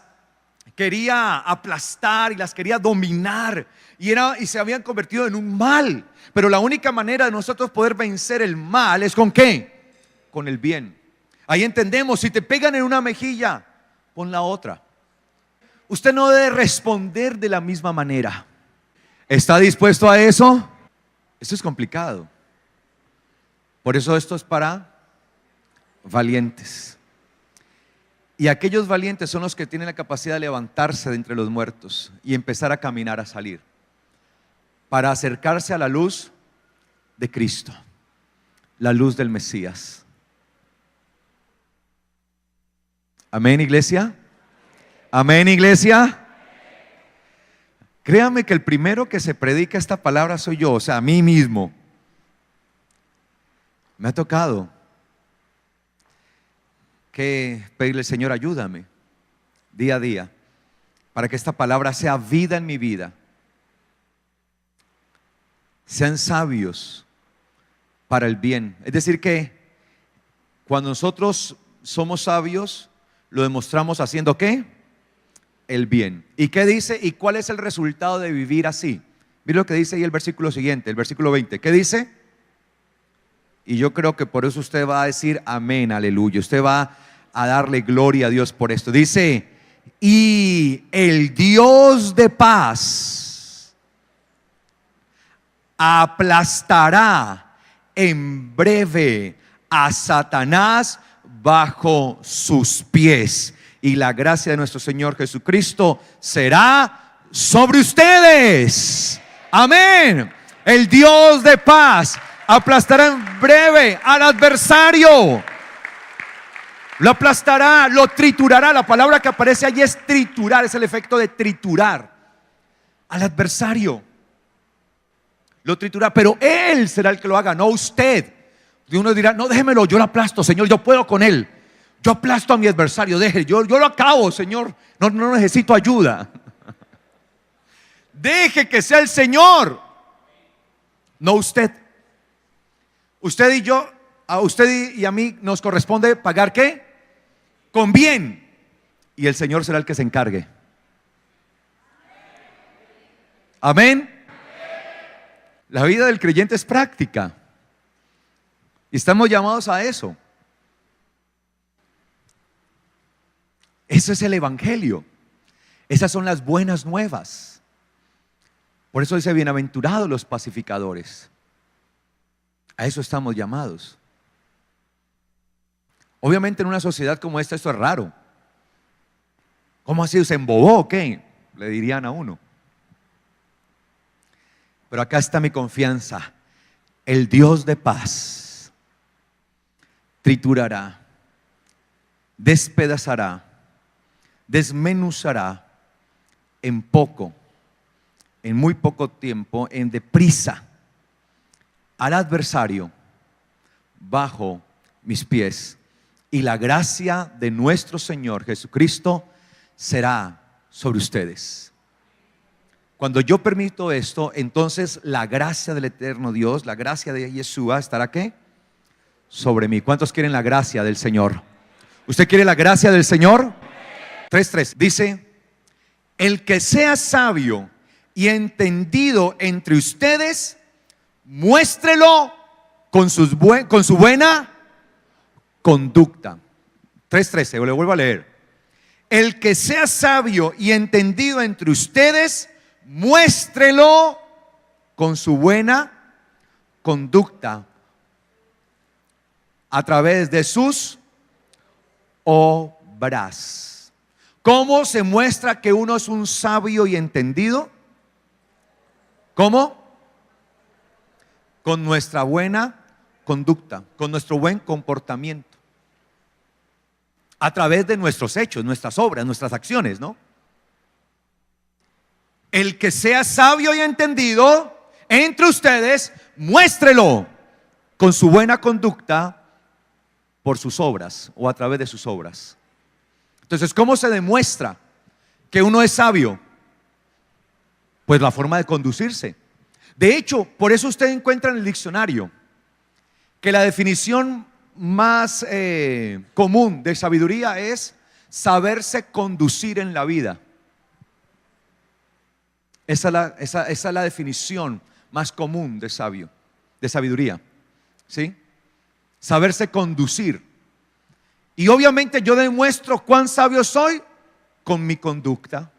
Speaker 2: quería aplastar y las quería dominar, y se habían convertido en un mal. Pero la única manera de nosotros poder vencer el mal es ¿con qué? Con el bien. Ahí entendemos, si te pegan en una mejilla, pon la otra. Usted no debe responder de la misma manera. ¿Está dispuesto a eso? Esto es complicado. Por eso esto es para valientes. Y aquellos valientes son los que tienen la capacidad de levantarse de entre los muertos y empezar a caminar, a salir, para acercarse a la luz de Cristo, la luz del Mesías. Amén, iglesia. Amén, iglesia. Créame que el primero que se predica esta palabra soy yo, o sea, a mí mismo. Me ha tocado que pedirle, Señor, ayúdame día a día para que esta palabra sea vida en mi vida. Sean sabios para el bien. Es decir que cuando nosotros somos sabios, lo demostramos haciendo ¿qué? El bien. ¿Y qué dice? ¿Y cuál es el resultado de vivir así? Mira lo que dice ahí el versículo siguiente, el versículo 20. ¿Qué dice? Y yo creo que por eso usted va a decir amén, aleluya. Usted va a darle gloria a Dios por esto. Dice, y el Dios de paz aplastará en breve a Satanás bajo sus pies. Y la gracia de nuestro Señor Jesucristo será sobre ustedes. Amén. El Dios de paz aplastará en breve al adversario. Lo aplastará, lo triturará. La palabra que aparece allí es triturar, es el efecto de triturar al adversario. Lo triturará, pero Él será el que lo haga, no usted. Y uno dirá, no, déjemelo, yo lo aplasto, Señor, yo puedo con Él. Yo aplasto a mi adversario, yo lo acabo, Señor, no necesito ayuda. Deje que sea el Señor, no usted. Usted y yo, a usted y a mí nos corresponde pagar ¿qué? Con bien. Y el Señor será el que se encargue. Amén. La vida del creyente es práctica. Y estamos llamados a eso. Eso es el evangelio. Esas son las buenas nuevas. Por eso dice, bienaventurados los pacificadores. A eso estamos llamados. Obviamente en una sociedad como esta esto es raro. ¿Cómo así? ¿Se embobó o qué? Le dirían a uno. Pero acá está mi confianza. El Dios de paz triturará, despedazará, desmenuzará en muy poco tiempo, en deprisa, al adversario bajo mis pies. Y la gracia de nuestro Señor Jesucristo será sobre ustedes. Cuando yo permito esto, entonces la gracia del eterno Dios, la gracia de Yeshua, ¿estará qué? Sobre mí. ¿Cuántos quieren la gracia del Señor? ¿Usted quiere la gracia del Señor? 3:3 dice, el que sea sabio y entendido entre ustedes, muéstrelo con su buena conducta. 3:13, lo vuelvo a leer. El que sea sabio y entendido entre ustedes, muéstrelo con su buena conducta a través de sus obras. ¿Cómo se muestra que uno es un sabio y entendido? ¿Cómo? Con nuestra buena conducta, con nuestro buen comportamiento, a través de nuestros hechos, nuestras obras, nuestras acciones, ¿no? El que sea sabio y entendido entre ustedes, muéstrelo con su buena conducta por sus obras o a través de sus obras. Entonces, ¿cómo se demuestra que uno es sabio? Pues la forma de conducirse. De hecho, por eso usted encuentra en el diccionario que la definición más común de sabiduría es saberse conducir en la vida. Esa es la definición más común de sabio, de sabiduría, ¿sí? Saberse conducir. Y obviamente yo demuestro cuán sabio soy con mi conducta,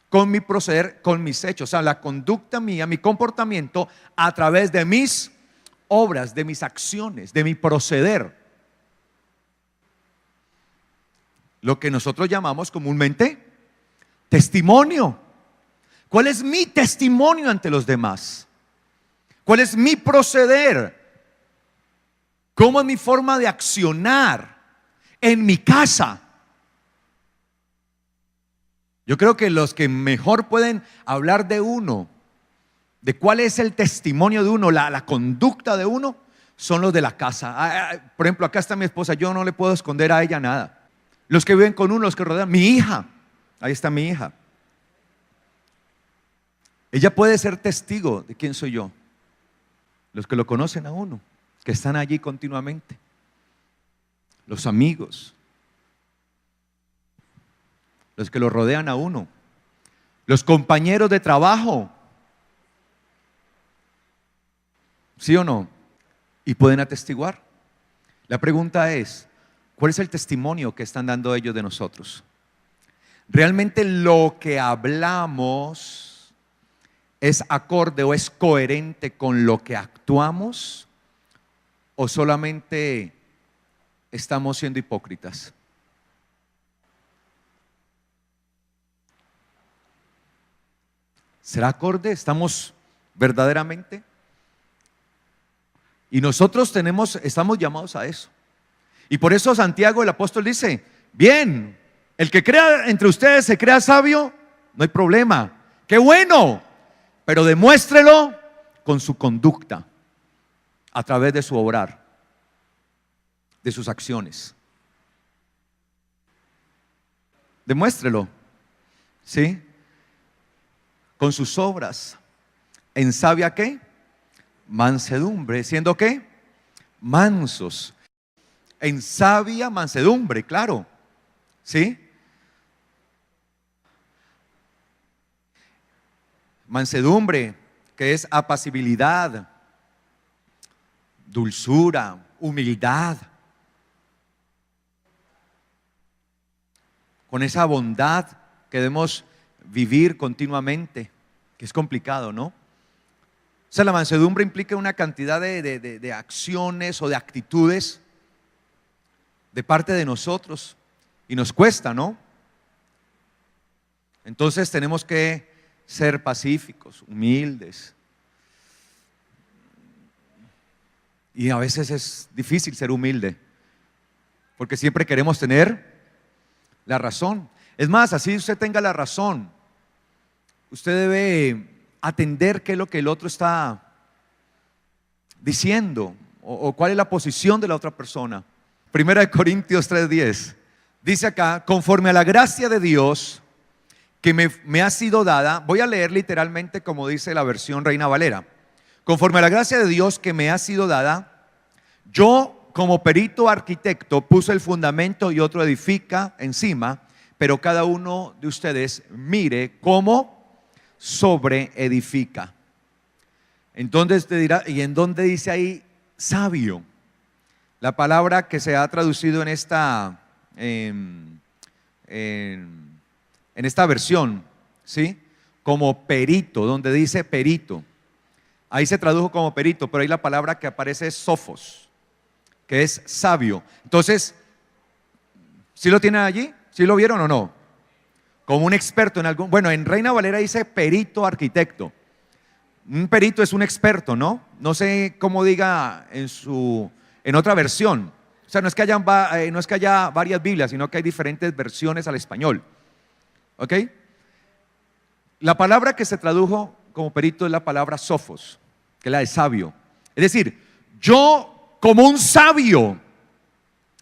Speaker 2: con mi proceder, con mis hechos. O sea, la conducta mía, mi comportamiento a través de mis obras, de mis acciones, de mi proceder. Lo que nosotros llamamos comúnmente testimonio. ¿Cuál es mi testimonio ante los demás? ¿Cuál es mi proceder? ¿Cómo es mi forma de accionar en mi casa? Yo creo que los que mejor pueden hablar de uno, de cuál es el testimonio de uno, la conducta de uno, son los de la casa. Por ejemplo, acá está mi esposa, yo no le puedo esconder a ella nada. Los que viven con uno, los que rodean, mi hija, ahí está mi hija. Ella puede ser testigo de quién soy yo. Los que lo conocen a uno, que están allí continuamente. Los amigos. Los que lo rodean a uno. Los compañeros de trabajo. ¿Sí o no? Y pueden atestiguar. La pregunta es, ¿cuál es el testimonio que están dando ellos de nosotros? ¿Realmente lo que hablamos es acorde o es coherente con lo que actuamos? ¿O solamente estamos siendo hipócritas? ¿Será acorde? ¿Estamos verdaderamente? Y nosotros estamos llamados a eso. Y por eso Santiago el apóstol dice, bien, el que crea entre ustedes se crea sabio, no hay problema, qué bueno, pero demuéstrelo con su conducta, a través de su obrar, de sus acciones. Demuéstrelo, ¿sí? Con sus obras, en sabia ¿qué? Mansedumbre, siendo ¿qué? Mansos, en sabia mansedumbre, claro, ¿sí? Mansedumbre, que es apacibilidad, dulzura, humildad, con esa bondad que debemos vivir continuamente, que es complicado, ¿no? O sea, la mansedumbre implica una cantidad de acciones o de actitudes de parte de nosotros y nos cuesta, ¿no? Entonces tenemos que ser pacíficos, humildes. Y a veces es difícil ser humilde, porque siempre queremos tener la razón. Es más, así usted tenga la razón, usted debe atender qué es lo que el otro está diciendo o cuál es la posición de la otra persona. Primera de Corintios 3:10 dice acá, conforme a la gracia de Dios que me ha sido dada, voy a leer literalmente como dice la versión Reina Valera. Conforme a la gracia de Dios que me ha sido dada, yo como perito arquitecto puse el fundamento y otro edifica encima, pero cada uno de ustedes mire cómo sobre edifica. Entonces te dirá, ¿y en dónde dice ahí sabio? La palabra que se ha traducido en esta versión, ¿sí? Como perito, donde dice perito. Ahí se tradujo como perito, pero ahí la palabra que aparece es sofos, que es sabio. Entonces, ¿sí lo tienen allí? ¿Sí lo vieron o no? Como un experto en algún... Bueno, en Reina Valera dice perito arquitecto. Un perito es un experto, ¿no? No sé cómo diga en otra versión. O sea, no es que haya varias Biblias, sino que hay diferentes versiones al español. ¿Ok? La palabra que se tradujo como perito es la palabra sofos, que es la de sabio. Es decir, yo como un sabio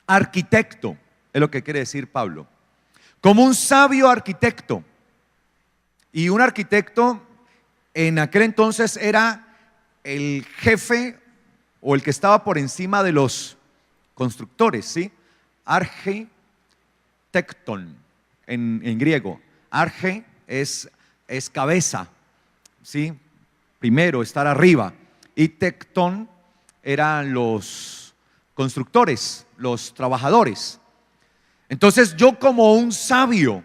Speaker 2: arquitecto, es lo que quiere decir Pablo. Como un sabio arquitecto. Y un arquitecto en aquel entonces era el jefe o el que estaba por encima de los constructores, ¿sí? Architecton en griego. Arge es cabeza, ¿sí? Primero, estar arriba. Y tecton eran los constructores, los trabajadores. Entonces yo como un sabio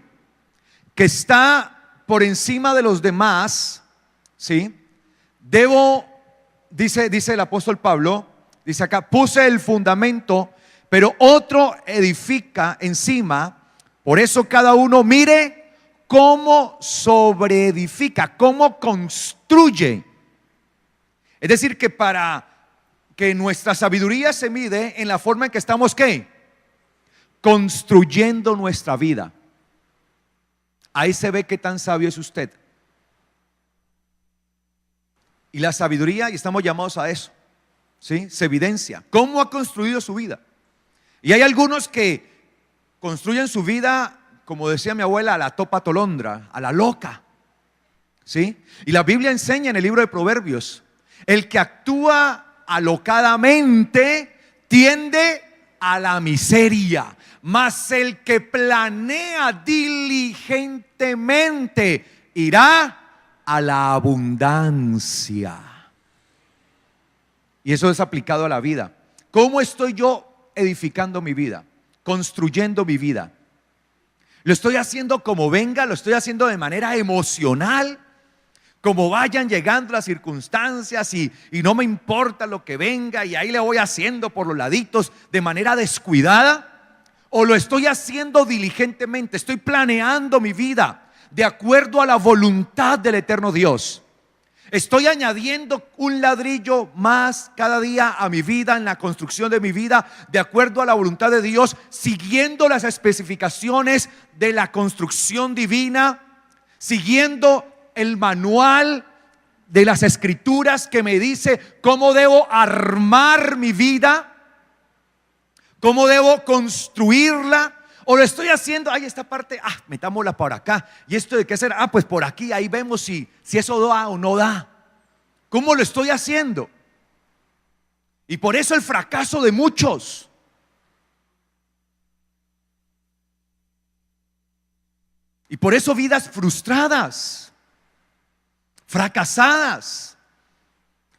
Speaker 2: que está por encima de los demás, ¿sí? Dice el apóstol Pablo, dice acá, puse el fundamento, pero otro edifica encima. Por eso cada uno mire cómo sobreedifica, cómo construye. Es decir, que para que nuestra sabiduría se mide en la forma en que estamos, ¿qué? Construyendo nuestra vida. Ahí se ve qué tan sabio es usted. Y la sabiduría, y estamos llamados a eso, ¿sí? Se evidencia cómo ha construido su vida. Y hay algunos que construyen su vida, como decía mi abuela, a la topa tolondra, a la loca, ¿sí? Y la Biblia enseña en el libro de Proverbios, el que actúa alocadamente tiende a la miseria, mas el que planea diligentemente irá a la abundancia. Y eso es aplicado a la vida. ¿Cómo estoy yo edificando mi vida? Construyendo mi vida. ¿Lo estoy haciendo como venga? ¿Lo estoy haciendo de manera emocional? como vayan llegando las circunstancias y no me importa lo que venga y ahí le voy haciendo por los laditos de manera descuidada? ¿O lo estoy haciendo diligentemente? Estoy planeando mi vida de acuerdo a la voluntad del eterno Dios. Estoy añadiendo un ladrillo más cada día a mi vida, en la construcción de mi vida, de acuerdo a la voluntad de Dios, siguiendo las especificaciones de la construcción divina, siguiendo el manual de las escrituras que me dice cómo debo armar mi vida, cómo debo construirla. O lo estoy haciendo, ay, esta parte, metámosla por acá. ¿Y esto de qué hacer? Pues por aquí, ahí vemos si eso da o no da. ¿Cómo lo estoy haciendo? Y por eso el fracaso de muchos. Y por eso vidas frustradas, fracasadas,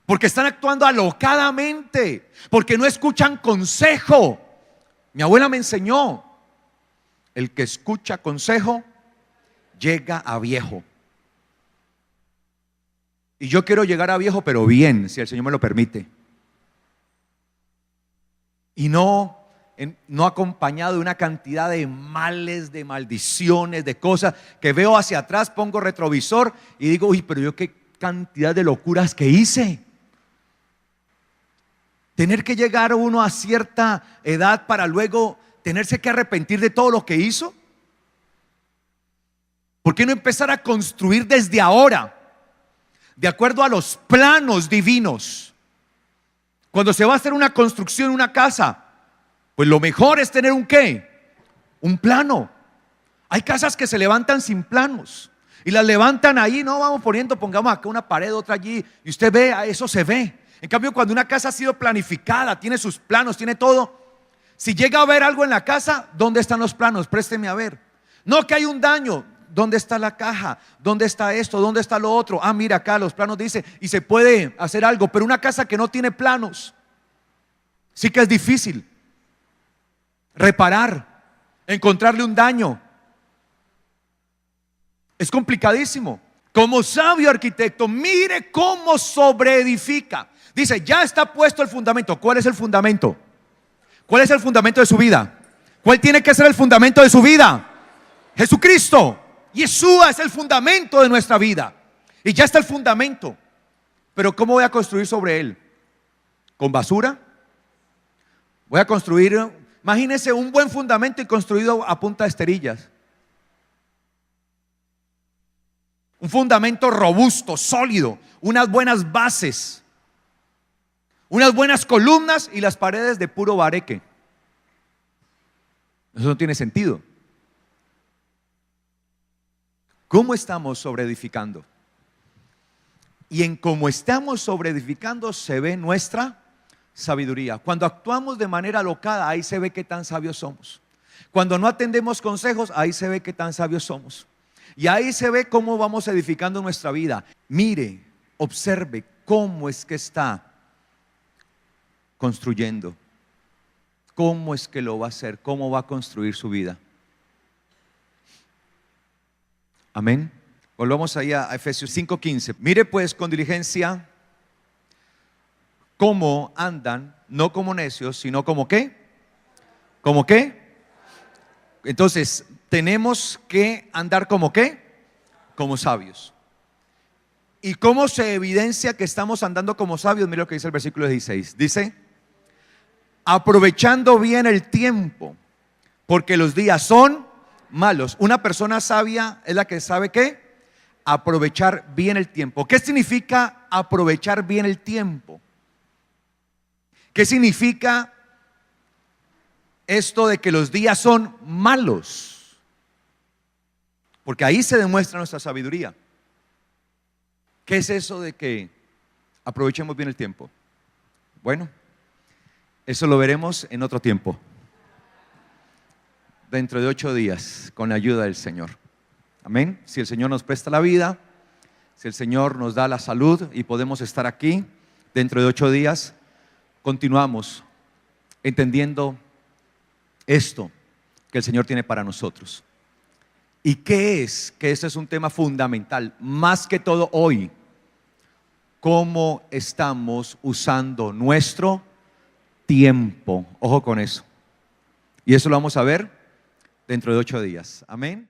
Speaker 2: porque están actuando alocadamente, porque no escuchan consejo. Mi abuela me enseñó: el que escucha consejo llega a viejo. Y yo quiero llegar a viejo, pero bien, si el Señor me lo permite. Y no acompañado de una cantidad de males, de maldiciones, de cosas que veo hacia atrás, pongo retrovisor y digo: uy, pero yo qué cantidad de locuras que hice. Tener que llegar uno a cierta edad para luego tenerse que arrepentir de todo lo que hizo. ¿Por qué no empezar a construir desde ahora, de acuerdo a los planos divinos? Cuando se va a hacer una construcción, una casa, pues lo mejor es tener un ¿qué? Un plano. Hay casas que se levantan sin planos y las levantan ahí, no, vamos poniendo, pongamos acá una pared, otra allí, y usted ve, eso se ve. En cambio, cuando una casa ha sido planificada, tiene sus planos, tiene todo, si llega a haber algo en la casa, ¿dónde están los planos? Présteme a ver. No, que hay un daño. ¿Dónde está la caja? ¿Dónde está esto? ¿Dónde está lo otro? Mira acá, los planos dice, y se puede hacer algo. Pero una casa que no tiene planos, sí que es difícil reparar, encontrarle un daño. Es complicadísimo. Como sabio arquitecto, mire cómo sobreedifica. Dice, ya está puesto el fundamento. ¿Cuál es el fundamento? ¿Cuál es el fundamento de su vida? ¿Cuál tiene que ser el fundamento de su vida? Jesucristo. Yeshua es el fundamento de nuestra vida. Y ya está el fundamento. Pero ¿cómo voy a construir sobre él? ¿Con basura? Voy a construir, imagínense un buen fundamento y construido a punta de esterillas. Un fundamento robusto, sólido, unas buenas bases, unas buenas columnas y las paredes de puro bareque. Eso no tiene sentido. ¿Cómo estamos sobreedificando? Y en cómo estamos sobreedificando se ve nuestra sabiduría. Cuando actuamos de manera alocada, ahí se ve qué tan sabios somos. Cuando no atendemos consejos, ahí se ve qué tan sabios somos. Y ahí se ve cómo vamos edificando nuestra vida. Mire, observe cómo es que está construyendo. ¿Cómo es que lo va a hacer? ¿Cómo va a construir su vida? Amén. Volvamos ahí a Efesios 5:15. Mire pues con diligencia cómo andan, no como necios, sino como ¿qué? ¿Como qué? Entonces, tenemos que andar como ¿qué? Como sabios. ¿Y cómo se evidencia que estamos andando como sabios? Mire lo que dice el versículo 16. Dice, aprovechando bien el tiempo, porque los días son malos. Una persona sabia es la que sabe ¿qué? Aprovechar bien el tiempo. ¿Qué significa aprovechar bien el tiempo? ¿Qué significa esto de que los días son malos? Porque ahí se demuestra nuestra sabiduría. ¿Qué es eso de que aprovechemos bien el tiempo? Bueno, eso lo veremos en otro tiempo. Dentro de 8 días, con la ayuda del Señor. Amén. Si el Señor nos presta la vida, si el Señor nos da la salud y podemos estar aquí, dentro de 8 días, continuamos entendiendo esto que el Señor tiene para nosotros. ¿Y qué es? Que este es un tema fundamental, más que todo hoy. cómo estamos usando nuestro tiempo. Ojo con eso. Y eso lo vamos a ver dentro de 8 días. Amén.